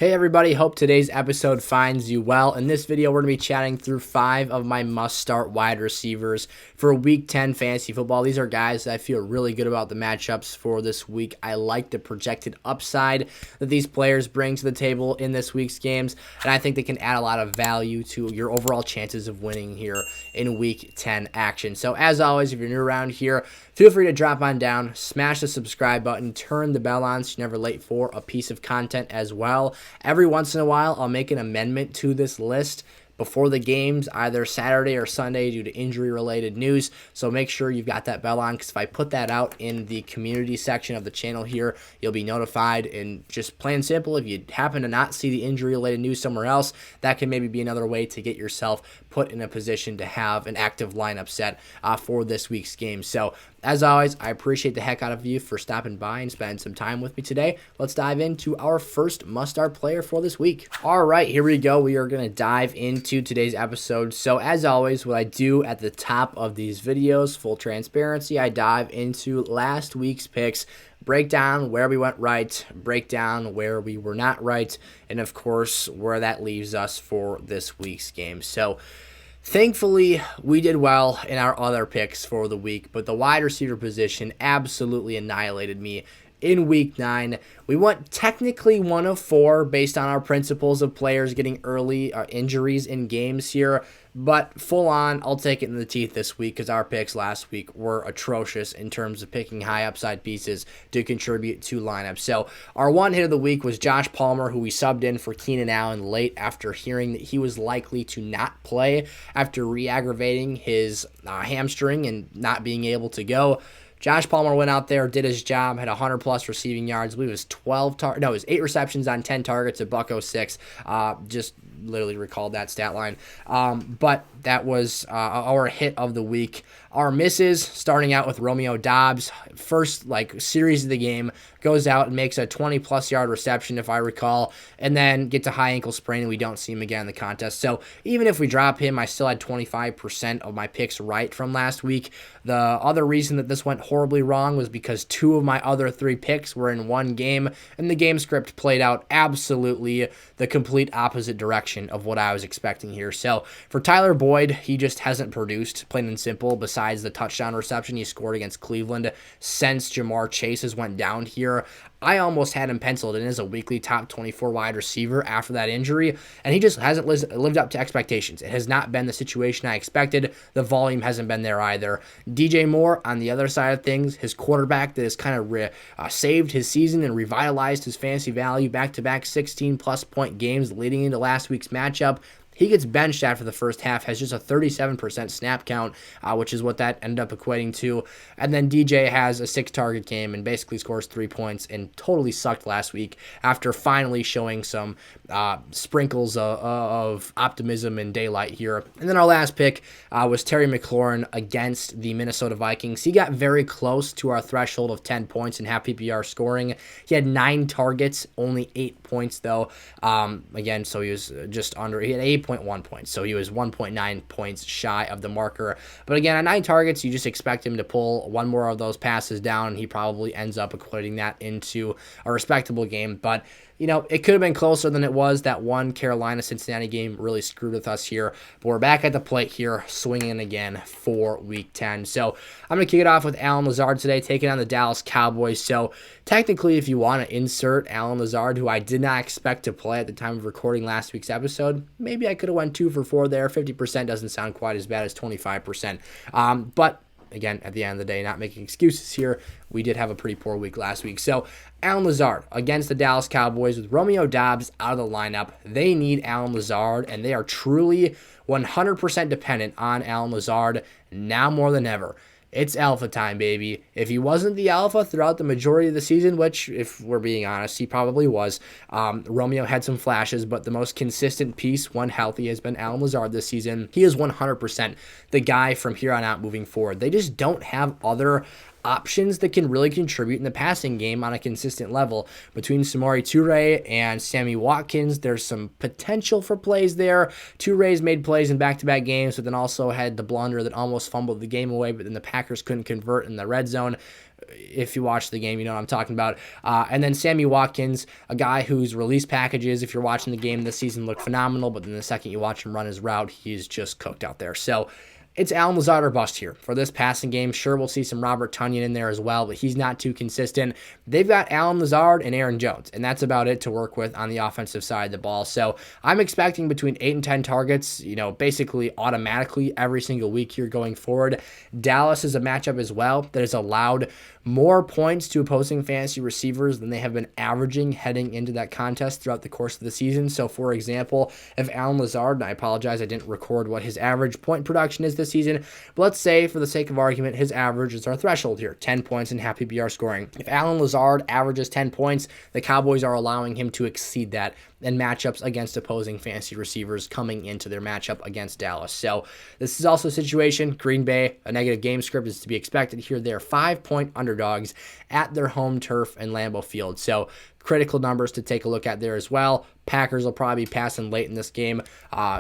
Hey everybody, hope today's episode finds you well. In this video, we're going to be chatting through 5 of my must-start wide receivers for Week 10 fantasy football. These are guys that I feel really good about the matchups for this week. I like the projected upside that these players bring to the table in this week's games, and I think they can add a lot of value to your overall chances of winning here in Week 10 action. So as always, if you're new around here, feel free to drop on down, smash the subscribe button, turn the bell on so you're never late for a piece of content as well. Every once in a while, I'll make an amendment to this list before the games, either Saturday or Sunday due to injury-related news. So make sure you've got that bell on, because if I put that out in the community section of the channel here, you'll be notified. And just plain and simple, if you happen to not see the injury-related news somewhere else, that can maybe be another way to get yourself put in a position to have an active lineup set for this week's game. So as always, I appreciate the heck out of you for stopping by and spending some time with me today. Let's dive into our first must-start player for this week. All right, here we go. We are going to dive into today's episode. So as always, what I do at the top of these videos, full transparency, I dive into last week's picks, break down where we went right, break down where we were not right, and of course, where that leaves us for this week's game. So thankfully, we did well in our other picks for the week, but the wide receiver position absolutely annihilated me in Week 9. We went technically 1 of 4 based on our principles of players getting early injuries in games here, but full on, I'll take it in the teeth this week because our picks last week were atrocious in terms of picking high upside pieces to contribute to lineups. So our one hit of the week was Josh Palmer, who we subbed in for Keenan Allen late after hearing that he was likely to not play after re-aggravating his hamstring and not being able to go. Josh Palmer went out there, did his job, had 100-plus receiving yards. I believe it was 8 receptions on 10 targets at $106. Just literally recalled that stat line. But that was our hit of the week. Our misses, starting out with Romeo Doubs, first series of the game, goes out and makes a 20-plus yard reception, if I recall, and then gets a high ankle sprain, and we don't see him again in the contest. So even if we drop him, I still had 25% of my picks right from last week. The other reason that this went horribly wrong was because 2 of my other 3 picks were in one game, and the game script played out absolutely the complete opposite direction of what I was expecting here. So for Tyler Boyd, he just hasn't produced, plain and simple, besides the touchdown reception he scored against Cleveland since Jamar Chase has went down here. I almost had him penciled in as a weekly top 24 wide receiver after that injury, and he just hasn't lived up to expectations. It has not been the situation I expected. The volume hasn't been there either. DJ Moore, on the other side of things, his quarterback that has kind of saved his season and revitalized his fantasy value, back-to-back 16-plus point games leading into last week's matchup. He gets benched after the first half, has just a 37% snap count, which is what that ended up equating to. And then DJ has a 6-target game and basically scores 3 points and totally sucked last week after finally showing some sprinkles of optimism and daylight here. And then our last pick was Terry McLaurin against the Minnesota Vikings. He got very close to our threshold of 10 points in half PPR scoring. He had 9 targets, only 8 points though. Again, so he was just under. He had 8.1 points, so he was 1.9 points shy of the marker. But again, at 9 targets, you just expect him to pull one more of those passes down, and he probably ends up equating that into a respectable game. But you know, it could have been closer than it was. That one Carolina-Cincinnati game really screwed with us here. But we're back at the plate here, swinging again for Week 10. So I'm going to kick it off with Allen Lazard today, taking on the Dallas Cowboys. So technically, if you want to insert Allen Lazard, who I did not expect to play at the time of recording last week's episode, maybe I could have went 2 for 4 there. 50% doesn't sound quite as bad as 25%. But again, at the end of the day, not making excuses here. We did have a pretty poor week last week. So Allen Lazard against the Dallas Cowboys with Romeo Doubs out of the lineup. They need Allen Lazard, and they are truly 100% dependent on Allen Lazard now more than ever. It's alpha time, baby. If he wasn't the alpha throughout the majority of the season, which, if we're being honest, he probably was, Romeo had some flashes, but the most consistent piece when healthy has been Allen Lazard this season. He is 100% the guy from here on out moving forward. They just don't have other options that can really contribute in the passing game on a consistent level. Between Samori Toure and Sammy Watkins, there's some potential for plays there. Toure's made plays in back-to-back games, but then also had the blunder that almost fumbled the game away, but then the Packers couldn't convert in the red zone. If you watch the game, you know what I'm talking about. And then Sammy Watkins, a guy whose release packages, if you're watching the game this season, look phenomenal, but then the second you watch him run his route, he's just cooked out there. So it's Allen Lazard or bust here for this passing game. Sure, we'll see some Robert Tonyan in there as well, but he's not too consistent. They've got Allen Lazard and Aaron Jones, and that's about it to work with on the offensive side of the ball. So I'm expecting between 8 and 10 targets, basically automatically every single week here going forward. Dallas is a matchup as well that has allowed more points to opposing fantasy receivers than they have been averaging heading into that contest throughout the course of the season. So, for example, if Allen Lazard, and I apologize, I didn't record what his average point production is this season, but let's say, for the sake of argument, his average is our threshold here, 10 points in half PPR scoring. If Allen Lazard averages 10 points, the Cowboys are allowing him to exceed that in matchups against opposing fantasy receivers coming into their matchup against Dallas. So this is also a situation, Green Bay, a negative game script is to be expected here. They're 5-point underdogs at their home turf in Lambeau Field. So critical numbers to take a look at there as well. Packers will probably be passing late in this game.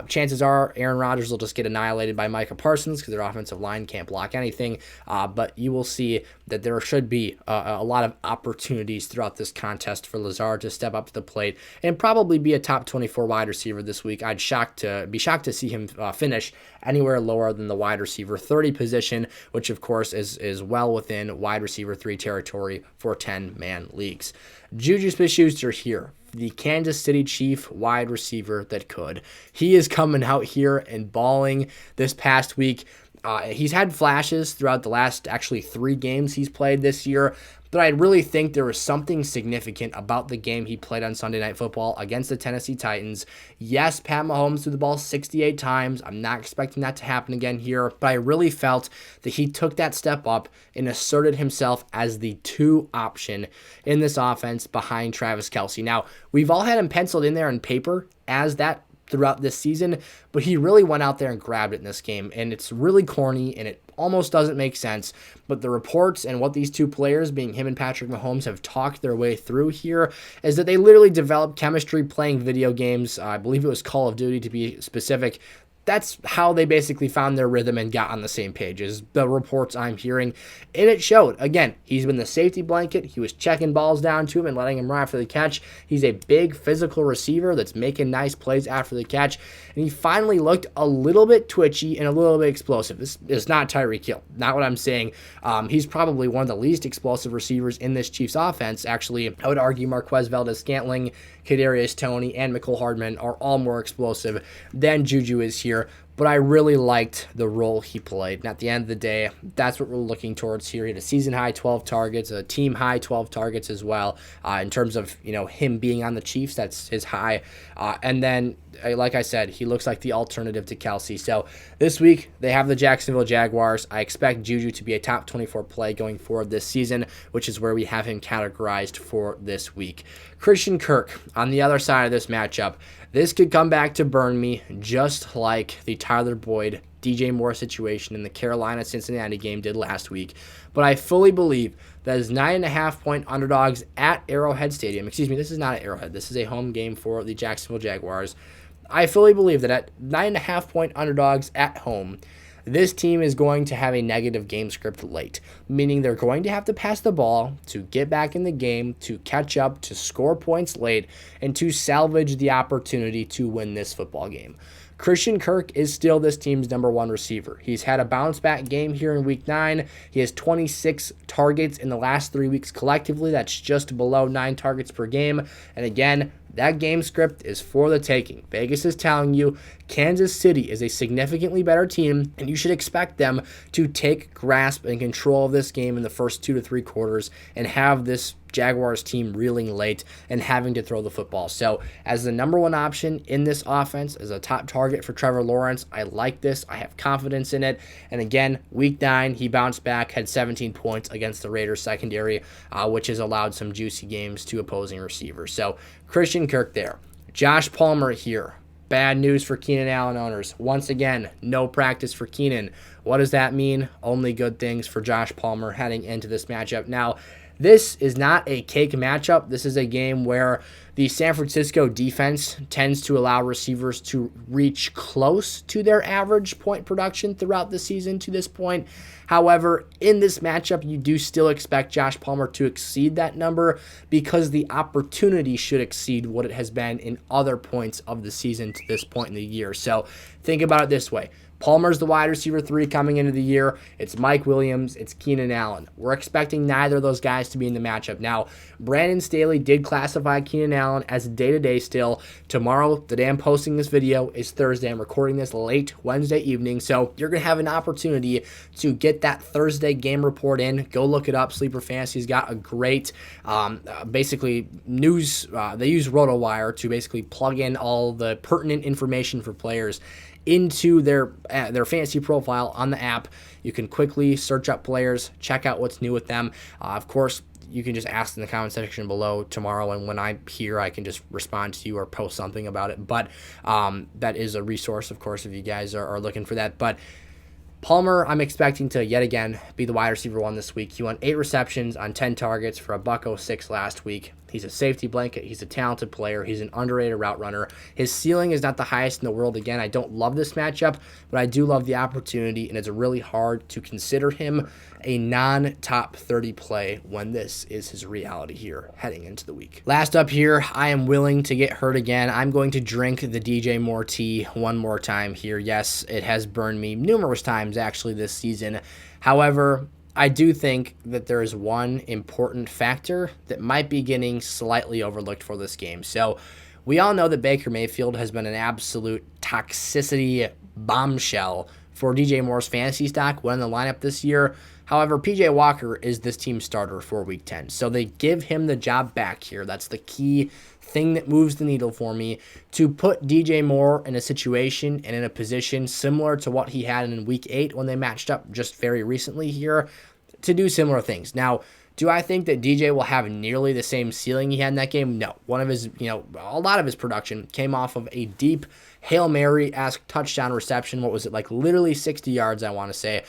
Chances are Aaron Rodgers will just get annihilated by Micah Parsons because their offensive line can't block anything. But you will see that there should be a lot of opportunities throughout this contest for Lazard to step up to the plate and probably be a top 24 wide receiver this week. I'd be shocked to see him finish anywhere lower than the wide receiver 30 position, which of course is well within wide receiver 3 territory for 10-man leagues. Juju Smith-Schuster here, the Kansas City Chief wide receiver that could. He is coming out here and balling this past week. He's had flashes throughout the last actually 3 games he's played this year, but I really think there was something significant about the game he played on Sunday Night Football against the Tennessee Titans. Yes, Pat Mahomes threw the ball 68 times. I'm not expecting that to happen again here, but I really felt that he took that step up and asserted himself as the 2 option in this offense behind Travis Kelce. Now, we've all had him penciled in there on paper as that throughout this season, but he really went out there and grabbed it in this game, and it's really corny, and it almost doesn't make sense, but the reports and what these 2 players, being him and Patrick Mahomes, have talked their way through here is that they literally developed chemistry playing video games. I believe it was Call of Duty to be specific. That's how they basically found their rhythm and got on the same page, is the reports I'm hearing. And it showed. Again, he's been the safety blanket. He was checking balls down to him and letting him run after the catch. He's a big physical receiver that's making nice plays after the catch. And he finally looked a little bit twitchy and a little bit explosive. This is not Tyreek Hill. Not what I'm saying. He's probably one of the least explosive receivers in this Chiefs offense. Actually, I would argue Marquez Valdez-Scantling, Kadarius Toney, and Mecole Hardman are all more explosive than Juju is here. But I really liked the role he played. And at the end of the day, that's what we're looking towards here. He had a season-high 12 targets, a team-high 12 targets as well. In terms of, him being on the Chiefs, that's his high. And then, like I said, he looks like the alternative to Kelce. So this week, they have the Jacksonville Jaguars. I expect Juju to be a top 24 play going forward this season, which is where we have him categorized for this week. Christian Kirk, on the other side of this matchup, this could come back to burn me just like the Tyler Boyd, DJ Moore situation in the Carolina-Cincinnati game did last week. But I fully believe that as 9.5-point underdogs at Arrowhead Stadium, excuse me, this is not at Arrowhead, this is a home game for the Jacksonville Jaguars. I fully believe that at 9.5-point underdogs at home, this team is going to have a negative game script late, meaning they're going to have to pass the ball to get back in the game, to catch up, to score points late, and to salvage the opportunity to win this football game. Christian Kirk is still this team's number 1 receiver. He's had a bounce-back game here in Week 9. He has 26 targets in the last 3 weeks collectively. That's just below 9 targets per game. And again, that game script is for the taking. Vegas is telling you Kansas City is a significantly better team, and you should expect them to take grasp and control of this game in the first 2 to 3 quarters and have this Jaguars team reeling late and having to throw the football. So as the number 1 option in this offense, as a top target for Trevor Lawrence, I like this. I have confidence in it. And again, Week 9, he bounced back, had 17 points against the Raiders secondary, which has allowed some juicy games to opposing receivers. So Christian Kirk there. Josh Palmer here. Bad news for Keenan Allen owners. Once again, no practice for Keenan. What does that mean? Only good things for Josh Palmer heading into this matchup. Now, this is not a cake matchup. This is a game where The San Francisco defense tends to allow receivers to reach close to their average point production throughout the season to this point. However, in this matchup, you do still expect Josh Palmer to exceed that number because the opportunity should exceed what it has been in other points of the season to this point in the year. So think about it this way. Palmer's the wide receiver 3 coming into the year. It's Mike Williams. It's Keenan Allen. We're expecting neither of those guys to be in the matchup. Now, Brandon Staley did classify Keenan Allen as day-to-day still. Tomorrow, the day I'm posting this video is Thursday. I'm recording this late Wednesday evening, so you're going to have an opportunity to get that Thursday game report in. Go look it up. Sleeper Fantasy's got a great, basically, news. They use RotoWire to basically plug in all the pertinent information for players into their fantasy profile on the app. You can quickly search up players, check out what's new with them. Of course, you can just ask in the comment section below tomorrow, and when I'm here, I can just respond to you or post something about it. But that is a resource, of course, if you guys are looking for that. But Palmer, I'm expecting to yet again be the wide receiver 1 this week. He won 8 receptions on 10 targets for $106 last week. He's a safety blanket. He's a talented player. He's an underrated route runner. His ceiling is not the highest in the world. Again, I don't love this matchup, but I do love the opportunity, and it's really hard to consider him a non-top 30 play when this is his reality here heading into the week. Last up here, I am willing to get hurt again. I'm going to drink the DJ Moore tea one more time here. Yes, it has burned me numerous times actually this season. However, I do think that there is one important factor that might be getting slightly overlooked for this game. So we all know that Baker Mayfield has been an absolute toxicity bombshell for DJ Moore's fantasy stock when in the lineup this year. However, PJ Walker is this team's starter for Week 10. So they give him the job back here. That's the key thing that moves the needle for me, to put DJ Moore in a situation and in a position similar to what he had in Week 8 when they matched up just very recently here to do similar things. Now, do I think that DJ will have nearly the same ceiling he had in that game? No. One of his, a lot of his production came off of a deep Hail Mary-esque touchdown reception. What was it, like literally 60 yards, I want to say,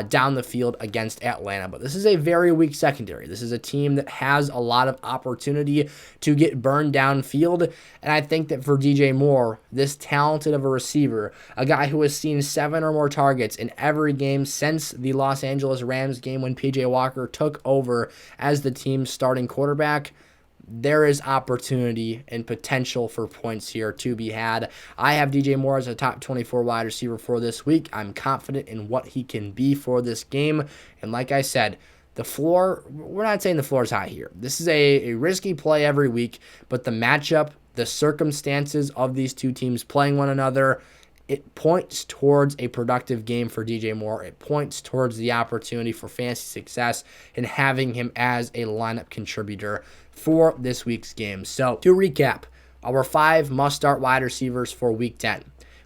down the field against Atlanta. But this is a very weak secondary. This is a team that has a lot of opportunity to get burned downfield. And I think that for DJ Moore, this talented of a receiver, a guy who has seen 7 or more targets in every game since the Los Angeles Rams game when PJ Walker took over as the team's starting quarterback, there is opportunity and potential for points here to be had. I have DJ Moore as a top 24 wide receiver for this week. I'm confident in what he can be for this game. And like I said, the floor, we're not saying the floor is high here. This is a risky play every week, but the matchup, the circumstances of these two teams playing one another, it points towards a productive game for DJ Moore. It points towards the opportunity for fantasy success and having him as a lineup contributor for this week's game. So to recap, our 5 must-start wide receivers for Week 10.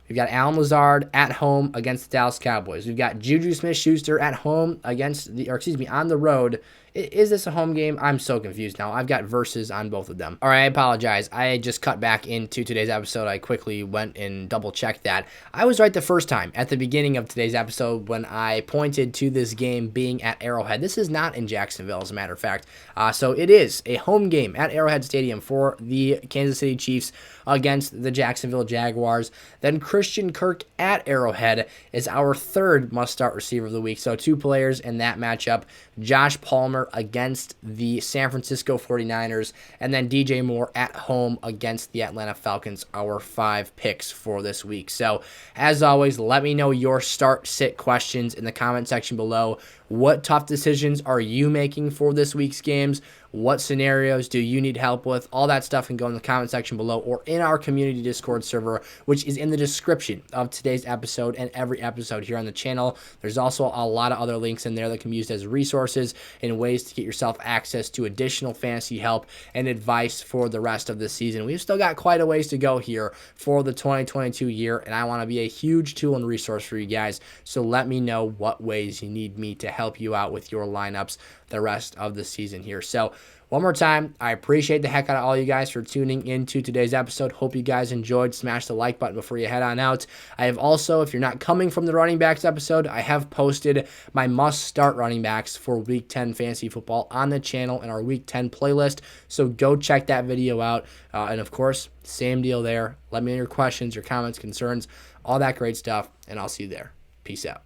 We've got Allen Lazard at home against the Dallas Cowboys. We've got Juju Smith-Schuster at home on the road. Is this a home game? I'm so confused now. I've got verses on both of them. All right, I apologize. I just cut back into today's episode. I quickly went and double-checked that. I was right the first time at the beginning of today's episode when I pointed to this game being at Arrowhead. This is not in Jacksonville, as a matter of fact. So it is a home game at Arrowhead Stadium for the Kansas City Chiefs against the Jacksonville Jaguars. Then Christian Kirk at Arrowhead is our 3rd must-start receiver of the week. So 2 players in that matchup. Josh Palmer against the San Francisco 49ers, and then DJ Moore at home against the Atlanta Falcons, our 5 picks for this week. So, as always, let me know your start-sit questions in the comment section below. What tough decisions are you making for this week's games? What scenarios do you need help with? All that stuff can go in the comment section below or in our community Discord server, which is in the description of today's episode and every episode here on the channel. There's also a lot of other links in there that can be used as resources and ways to get yourself access to additional fantasy help and advice for the rest of the season. We've still got quite a ways to go here for the 2022 year, and I want to be a huge tool and resource for you guys. So let me know what ways you need me to help you out with your lineups the rest of the season here. So One more time, I appreciate the heck out of all you guys for tuning into today's episode. Hope you guys enjoyed. Smash the like button before you head on out. I have also, if you're not coming from the running backs episode, I have posted my must-start running backs for Week 10 fantasy football on the channel in our Week 10 playlist. So go check that video out. And of course, same deal there. Let me know your questions, your comments, concerns, all that great stuff, and I'll see you there. Peace out.